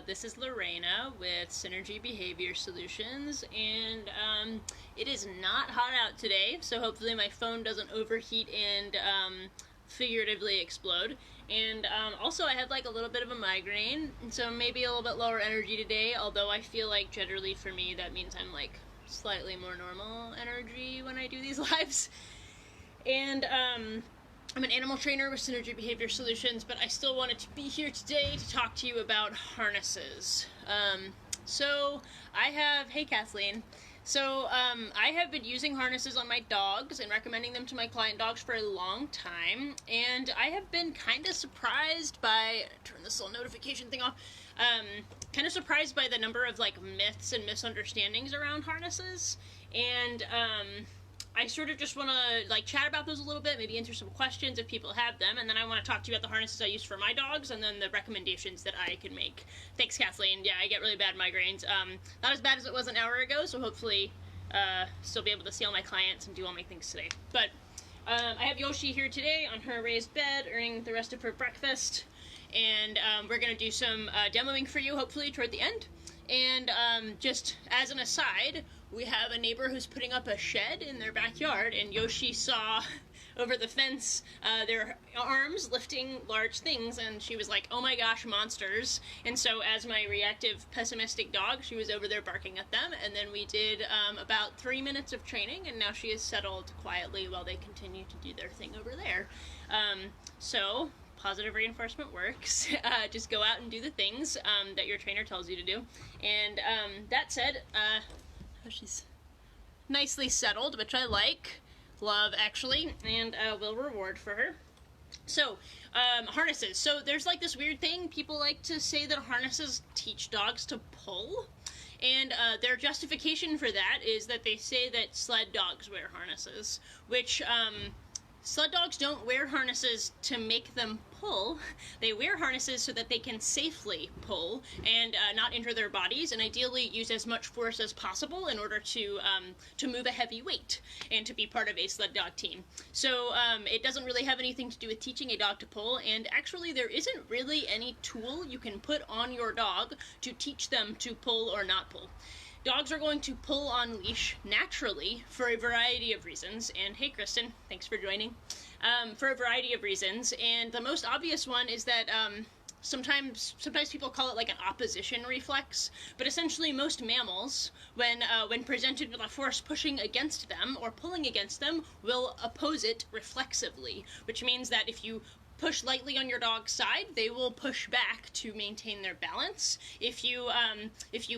This is Lorena with Synergy Behavior Solutions, and it is not hot out today, so hopefully my phone doesn't overheat and figuratively explode. And also I had like a little bit of a migraine, so maybe a little bit lower energy today, although I feel like generally for me that means I'm like slightly more normal energy when I do these lives. And I'm an animal trainer with Synergy Behavior Solutions, but I still wanted to be here today to talk to you about harnesses. Hey Kathleen. I have been using harnesses on my dogs and recommending them to my client dogs for a long time, and I have been kind of surprised by, turn this little notification thing off, kind of surprised by the number of like myths and misunderstandings around harnesses, and I sort of just want to like chat about those a little bit, maybe answer some questions if people have them, and then I want to talk to you about the harnesses I use for my dogs and then the recommendations that I can make. Thanks, Kathleen. Yeah, I get really bad migraines. Not as bad as it was an hour ago, so hopefully still be able to see all my clients and do all my things today. But I have Yoshi here today on her raised bed, earning the rest of her breakfast, and we're going to do some demoing for you, hopefully, toward the end. And just as an aside, we have a neighbor who's putting up a shed in their backyard, and Yoshi saw over the fence their arms lifting large things, and she was like, oh my gosh, monsters. And so as my reactive, pessimistic dog, she was over there barking at them, and then we did about 3 minutes of training, and now she is settled quietly while they continue to do their thing over there. Positive reinforcement works. Just go out and do the things that your trainer tells you to do. And that said, she's nicely settled, which I love actually, and will reward for her. So, harnesses. So there's like this weird thing, people like to say that harnesses teach dogs to pull. And their justification for that is that they say that sled dogs wear harnesses, which sled dogs don't wear harnesses to make them pull. They wear harnesses so that they can safely pull and not injure their bodies, and ideally use as much force as possible in order to move a heavy weight and to be part of a sled dog team. So it doesn't really have anything to do with teaching a dog to pull, and actually there isn't really any tool you can put on your dog to teach them to pull or not pull. Dogs are going to pull on leash naturally for a variety of reasons, and hey Kristen, thanks for joining, for a variety of reasons, and the most obvious one is that sometimes people call it like an opposition reflex, but essentially most mammals, when presented with a force pushing against them or pulling against them, will oppose it reflexively, which means that if you push lightly on your dog's side, they will push back to maintain their balance. If you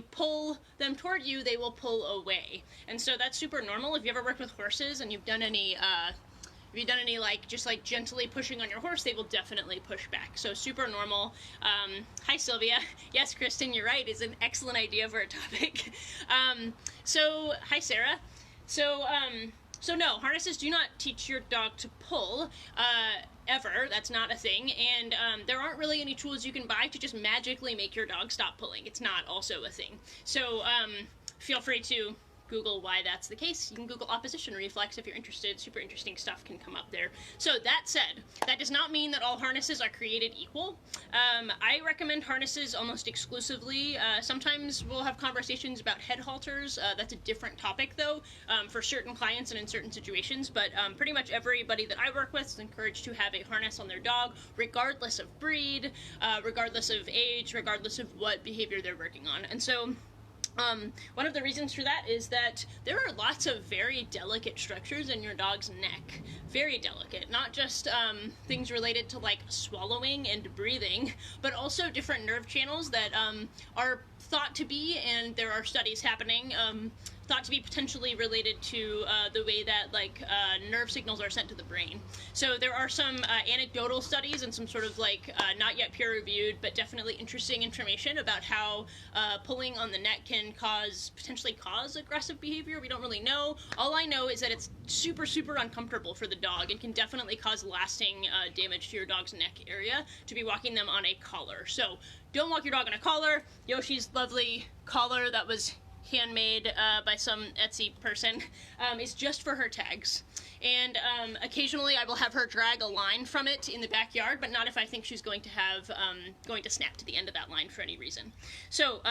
pull them toward you, they will pull away. And so that's super normal. If you ever worked with horses and you've done any like just like gently pushing on your horse, they will definitely push back. So super normal. Hi Sylvia. Yes, Kristen, you're right. It's an excellent idea for a topic. Hi Sarah. So no, harnesses do not teach your dog to pull, ever. That's not a thing, and there aren't really any tools you can buy to just magically make your dog stop pulling. It's not also a thing. So feel free to Google why that's the case. You can Google opposition reflex if you're interested. Super interesting stuff can come up there. So that said, that does not mean that all harnesses are created equal. I recommend harnesses almost exclusively. Sometimes we'll have conversations about head halters. That's a different topic though, for certain clients and in certain situations, but pretty much everybody that I work with is encouraged to have a harness on their dog, regardless of breed, regardless of age, regardless of what behavior they're working on. And so one of the reasons for that is that there are lots of very delicate structures in your dog's neck. Very delicate. Not just things related to like swallowing and breathing, but also different nerve channels that are thought to be, and there are studies happening, thought to be potentially related to the way that like nerve signals are sent to the brain. So there are some anecdotal studies and some sort of like not yet peer-reviewed but definitely interesting information about how pulling on the neck can potentially cause aggressive behavior. We don't really know. All I know is that it's super uncomfortable for the dog and can definitely cause lasting damage to your dog's neck area to be walking them on a collar. So don't walk your dog on a collar. Yoshi's lovely collar that was handmade by some Etsy person is just for her tags. and occasionally I will have her drag a line from it in the backyard, but not if I think she's going to have going to snap to the end of that line for any reason. So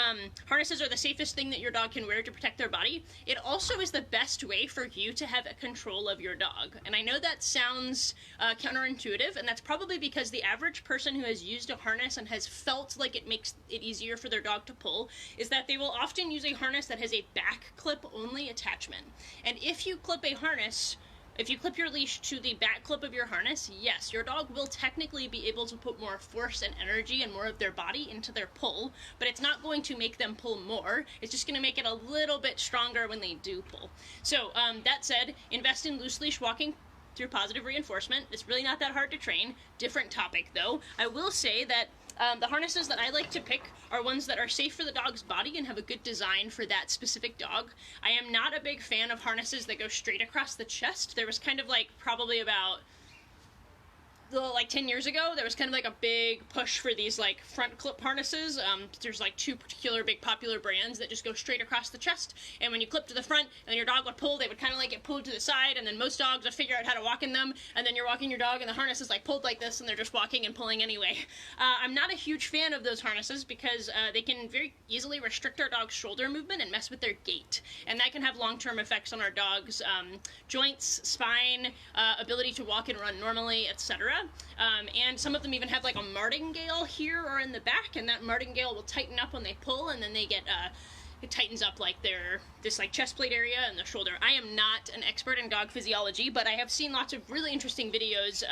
harnesses are the safest thing that your dog can wear to protect their body. It also is the best way for you to have control of your dog, and I know that sounds counterintuitive, and that's probably because the average person who has used a harness and has felt like it makes it easier for their dog to pull is that they will often use a harness that has a back clip only attachment. And if you clip a harness, if you clip your leash to the back clip of your harness, yes, your dog will technically be able to put more force and energy and more of their body into their pull, but it's not going to make them pull more. It's just going to make it a little bit stronger when they do pull. So that said, invest in loose leash walking through positive reinforcement. It's really not that hard to train. Different topic though. I will say that the harnesses that I like to pick are ones that are safe for the dog's body and have a good design for that specific dog. I am not a big fan of harnesses that go straight across the chest. There was kind of like probably about like 10 years ago, there was kind of like a big push for these like front clip harnesses. There's like two particular big popular brands that just go straight across the chest, and when you clip to the front and your dog would pull, they would kind of like get pulled to the side, and then most dogs would figure out how to walk in them, and then you're walking your dog and the harness is like pulled like this and they're just walking and pulling anyway. I'm not a huge fan of those harnesses because they can very easily restrict our dog's shoulder movement and mess with their gait, and that can have long-term effects on our dog's joints, spine, ability to walk and run normally, etc. And some of them even have like a martingale here or in the back, and that martingale will tighten up when they pull, and then they get it tightens up like this like chest plate area and the shoulder. I am not an expert in dog physiology, but I have seen lots of really interesting videos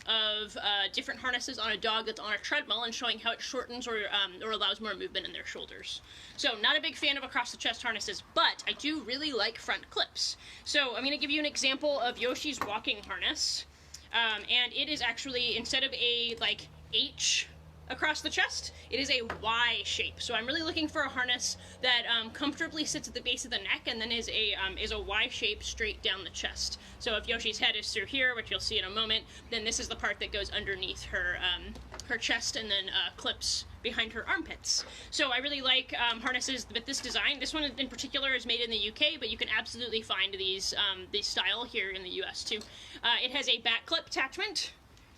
of different harnesses on a dog that's on a treadmill and showing how it shortens or allows more movement in their shoulders. So not a big fan of across the chest harnesses, but I do really like front clips. So I'm going to give you an example of Yoshi's walking harness. And it is actually, instead of a like H across the chest, it is a Y shape. So I'm really looking for a harness that comfortably sits at the base of the neck and then is a Y shape straight down the chest. So if Yoshi's head is through here, which you'll see in a moment, then this is the part that goes underneath her chest and then clips behind her armpits. So I really like harnesses with this design. This one in particular is made in the UK, but you can absolutely find these style here in the US too. It has a back clip attachment,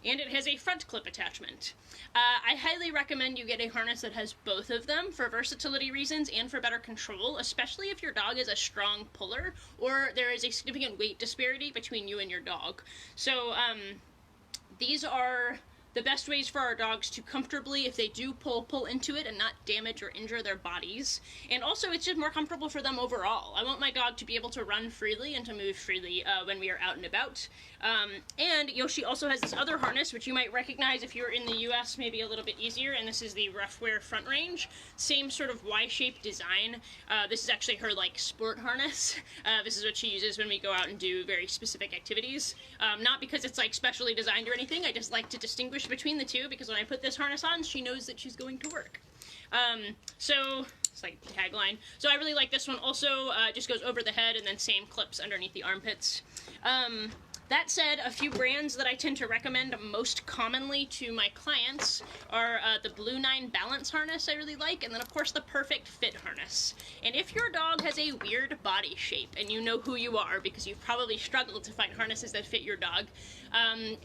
and it has a front clip attachment. I highly recommend you get a harness that has both of them for versatility reasons and for better control, especially if your dog is a strong puller or there is a significant weight disparity between you and your dog. So these are the best ways for our dogs to comfortably, if they do pull into it and not damage or injure their bodies. And also, it's just more comfortable for them overall. I want my dog to be able to run freely and to move freely when we are out and about. And Yoshi also has this other harness, which you might recognize if you're in the US, maybe a little bit easier, and this is the Roughwear Front Range. Same sort of Y-shaped design. This is actually her, like, sport harness. This is what she uses when we go out and do very specific activities. Not because it's, like, specially designed or anything, I just like to distinguish between the two, because when I put this harness on, she knows that she's going to work. So it's like tagline. So I really like this one also. Just goes over the head and then same clips underneath the armpits. That said, a few brands that I tend to recommend most commonly to my clients are the Blue 9 Balance harness I really like, and then of course the Perfect Fit harness. And if your dog has a weird body shape, and you know who you are because you've probably struggled to find harnesses that fit your dog,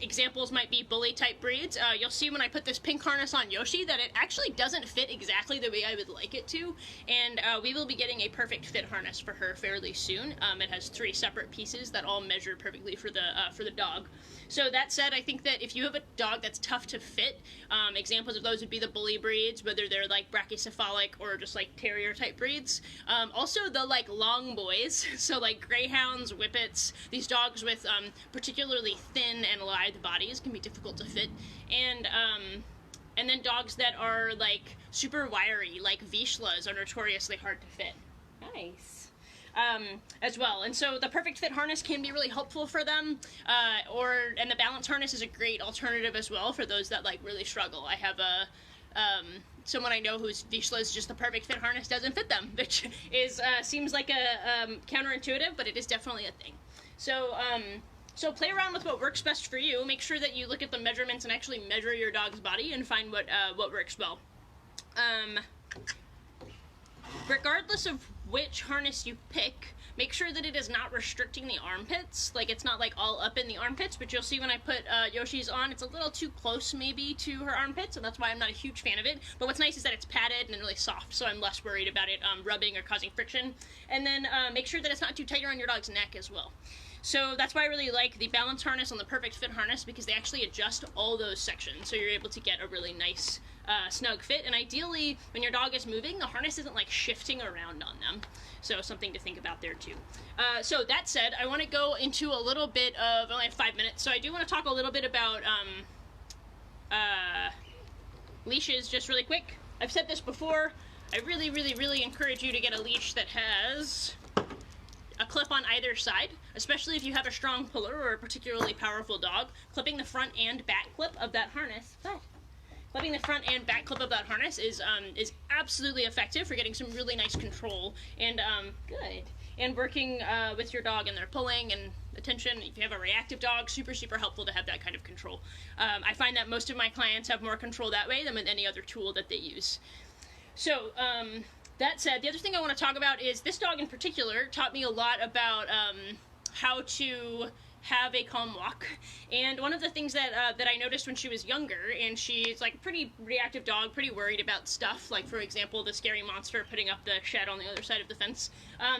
examples might be bully type breeds. You'll see when I put this pink harness on Yoshi that it actually doesn't fit exactly the way I would like it to, and we will be getting a Perfect Fit harness for her fairly soon. It has 3 separate pieces that all measure perfectly for the dog. So that said, I think that if you have a dog that's tough to fit, examples of those would be the bully breeds, whether they're like brachycephalic or just like terrier type breeds. Also the like long boys, so like greyhounds, whippets, these dogs with particularly thin and lithe bodies can be difficult to fit. And then dogs that are like super wiry, like Vizslas, are notoriously hard to fit. Nice. As well. And so the Perfect Fit harness can be really helpful for them, and the Balance harness is a great alternative as well for those that like really struggle. I have someone I know whose Vizslas just the Perfect Fit harness doesn't fit them, which is seems like a counterintuitive, but it is definitely a thing. So so play around with what works best for you. Make sure that you look at the measurements and actually measure your dog's body and find what works well. Regardless of which harness you pick, make sure that it is not restricting the armpits. Like, it's not like all up in the armpits, but you'll see when I put Yoshi's on, it's a little too close maybe to her armpits, and that's why I'm not a huge fan of it. But what's nice is that it's padded and really soft, so I'm less worried about it rubbing or causing friction. And then make sure that it's not too tight around your dog's neck as well. So that's why I really like the balance harness and the perfect fit harness, because they actually adjust all those sections, so you're able to get a really nice snug fit. And ideally, when your dog is moving, the harness isn't like shifting around on them. So something to think about there too. So that said, I want to go into a little bit of, I only have 5 minutes, so I do want to talk a little bit about leashes just really quick. I've said this before, I really, really, really encourage you to get a leash that has a clip on either side, especially if you have a strong puller or a particularly powerful dog. Clipping the front and back clip of that harness, clipping the front and back clip of that harness is absolutely effective for getting some really nice control and good. And working with your dog and their pulling and attention. If you have a reactive dog, super, super helpful to have that kind of control. I find that most of my clients have more control that way than with any other tool that they use. So, that said, the other thing I want to talk about is this dog in particular taught me a lot about how to have a calm walk. And one of the things that that I noticed when she was younger, and she's like a pretty reactive dog, pretty worried about stuff, like for example the scary monster putting up the shed on the other side of the fence.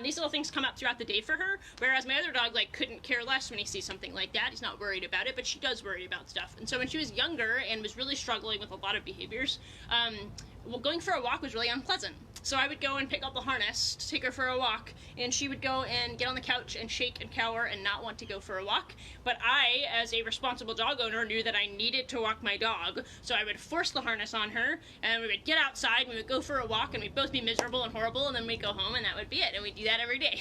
These little things come up throughout the day for her, whereas my other dog like couldn't care less when he sees something like that. He's not worried about it, but she does worry about stuff. And so when she was younger and was really struggling with a lot of behaviors, well, going for a walk was really unpleasant. So I would go and pick up the harness to take her for a walk, and she would go and get on the couch and shake and cower and not want to go for a walk. But I, as a responsible dog owner, knew that I needed to walk my dog, so I would force the harness on her, and we would get outside, and we would go for a walk, and we'd both be miserable and horrible, and then we'd go home, and that would be it, and we'd do that every day.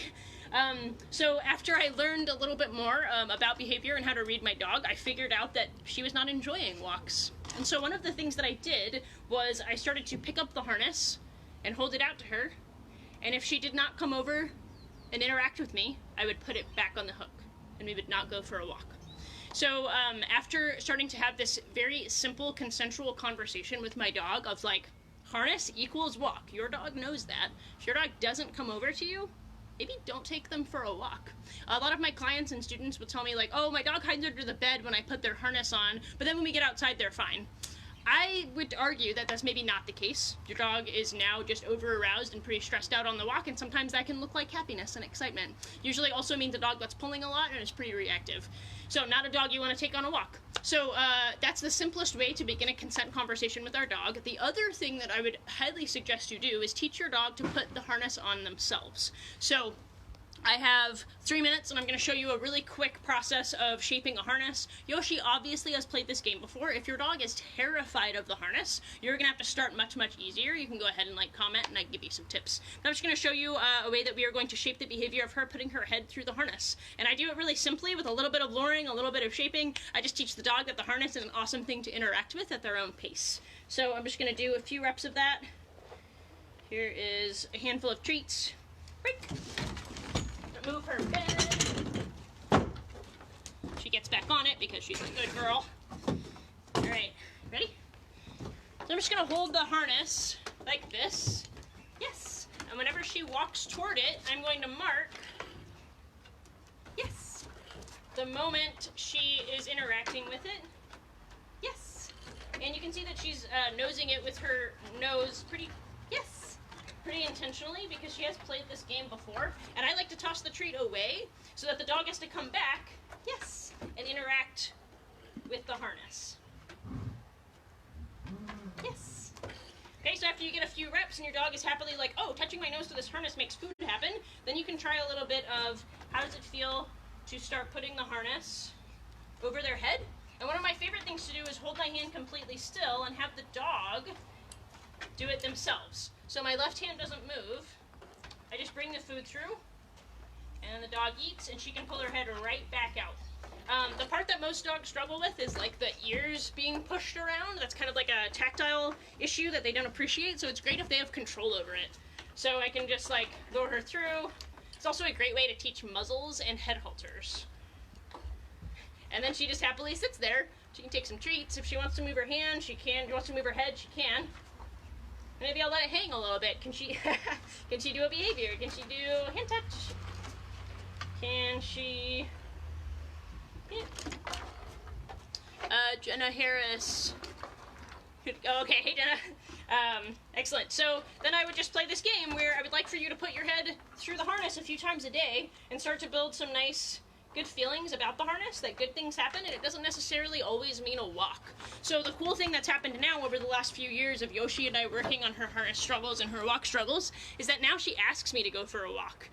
So after I learned a little bit more about behavior and how to read my dog, I figured out that she was not enjoying walks. And so one of the things that I did was I started to pick up the harness and hold it out to her, and if she did not come over and interact with me, I would put it back on the hook, and we would not go for a walk. So after starting to have this very simple consensual conversation with my dog of like, harness equals walk, your dog knows that. If your dog doesn't come over to you, maybe don't take them for a walk. A lot of my clients and students will tell me like, oh, my dog hides under the bed when I put their harness on, but then when we get outside, they're fine. I would argue that that's maybe not the case. Your dog is now just over-aroused and pretty stressed out on the walk, and sometimes that can look like happiness and excitement. Usually also means a dog that's pulling a lot and is pretty reactive. So not a dog you want to take on a walk. So that's the simplest way to begin a consent conversation with our dog. The other thing that I would highly suggest you do is teach your dog to put the harness on themselves. So I have 3 minutes, and I'm going to show you a really quick process of shaping a harness. Yoshi obviously has played this game before. If your dog is terrified of the harness, you're going to have to start much, much easier. You can go ahead and like comment, and I can give you some tips. But I'm just going to show you a way that we are going to shape the behavior of her putting her head through the harness. And I do it really simply with a little bit of luring, a little bit of shaping. I just teach the dog that the harness is an awesome thing to interact with at their own pace. So I'm just going to do a few reps of that. Here is a handful of treats. Break. Move her bed. She gets back on it because she's a good girl. Alright, ready? So I'm just going to hold the harness like this. Yes. And whenever she walks toward it, I'm going to mark, yes, the moment she is interacting with it. Yes. And you can see that she's nosing it with her nose pretty, yes, pretty intentionally, because she has played this game before. And I like to toss the treat away so that the dog has to come back, yes, and interact with the harness. Yes. Okay, so after you get a few reps and your dog is happily like, oh, touching my nose to this harness makes food happen, then you can try a little bit of how does it feel to start putting the harness over their head. And one of my favorite things to do is hold my hand completely still and have the dog do it themselves. So my left hand doesn't move. I just bring the food through, and the dog eats, and she can pull her head right back out. The part that most dogs struggle with is like the ears being pushed around. That's kind of like a tactile issue that they don't appreciate, so it's great if they have control over it. So I can just like go her through. It's also a great way to teach muzzles and head halters. And then she just happily sits there. She can take some treats. If she wants to move her hand, she can. If she wants to move her head, she can. Maybe I'll let it hang a little bit. Can she can she do a behavior? Can she do a hand touch? Can she... Yeah. Jenna Harris. Oh, okay, hey Jenna. Excellent. So then I would just play this game where I would like for you to put your head through the harness a few times a day and start to build some nice, good feelings about the harness, that good things happen, and it doesn't necessarily always mean a walk. So the cool thing that's happened now over the last few years of Yoshi and I working on her harness struggles and her walk struggles is that now she asks me to go for a walk.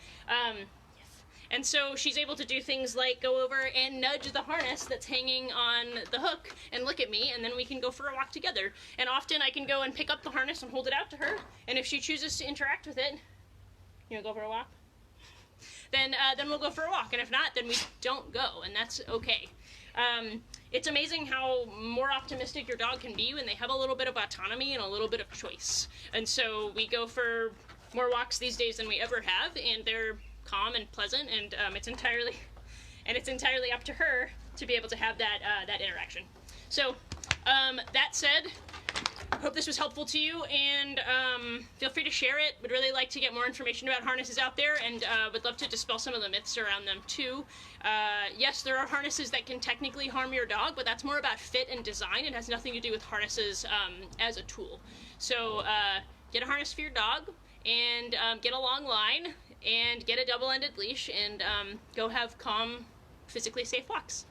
And so she's able to do things like go over and nudge the harness that's hanging on the hook and look at me, and then we can go for a walk together. And often I can go and pick up the harness and hold it out to her, and if she chooses to interact with it, you know, go for a walk? Then we'll go for a walk, and if not, then we don't go, and that's okay. It's amazing how more optimistic your dog can be when they have a little bit of autonomy and a little bit of choice. And so we go for more walks these days than we ever have, and they're calm and pleasant, and it's entirely up to her to be able to have that interaction. So that said, I hope this was helpful to you, and feel free to share it. Would really like to get more information about harnesses out there, and would love to dispel some of the myths around them too. Yes, there are harnesses that can technically harm your dog, but that's more about fit and design. It has nothing to do with harnesses as a tool. So get a harness for your dog, and get a long line, and get a double-ended leash, and go have calm, physically safe walks.